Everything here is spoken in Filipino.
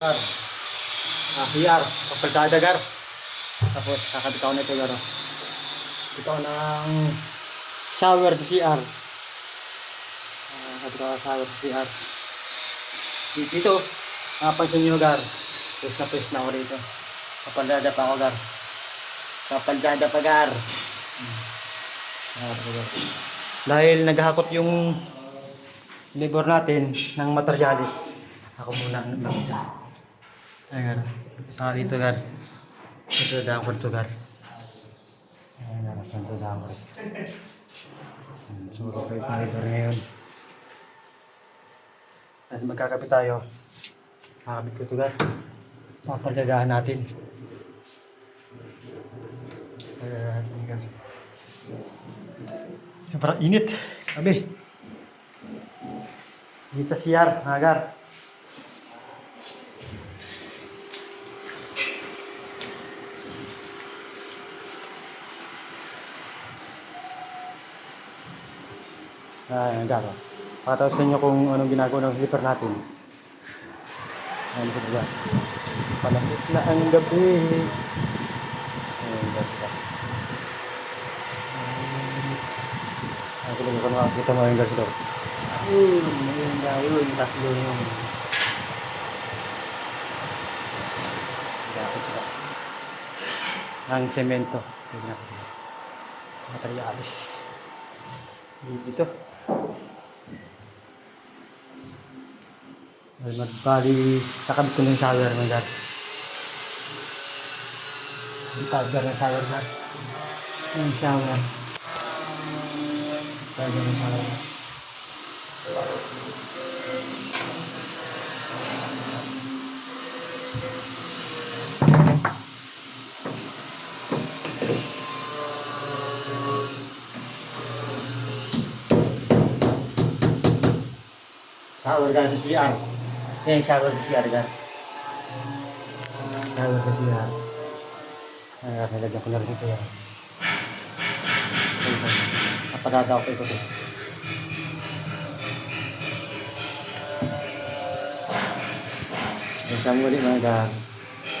Gar. CR. Kapaltada gar. Tapos kakabitaw na ito garo. Bitaw ng shower sa CR. Kakabitaw ng shower sa CR. Dito, pansin nyo gar. Pwes na ako rito. Kapaltada pa ako gar. Kapaltada pa gar. Dahil naghahakot yung labor natin ng materialis. Ako muna ang mag-isa. Ayan gar. Isa ka dito gar. Ito daan ko ito gar. Ayan gar. Ito daan ko ito. Suro kayo pa ito ngayon. At magkakapit tayo. Kakabit ko ito gar. Papalagahan natin. Papalagahan natin gar. Parang init. Sabi. Dito siyar, agar. Agar. Pakataw sa inyo kung anong ginagawa ng slipper natin. Ayan dito ba? Palapit na ang gabi. Ayan dito. Ako lang kung makakita mo yung gas ito. Ayun tayo, yung tatlo yung dapat sila. Ang semento. Materialis. Dito. Ay, magbali, kakabit ko ng shower mga gar. Tagar ng shower gar. Yung shower. Tagar ng shower. Shower gan sa CR. Yan yung shower sa CR gan. Shower sa CR. Ay, nilagyan ko na rin ito yan. Napadada ko ito. Isang muli mga gan.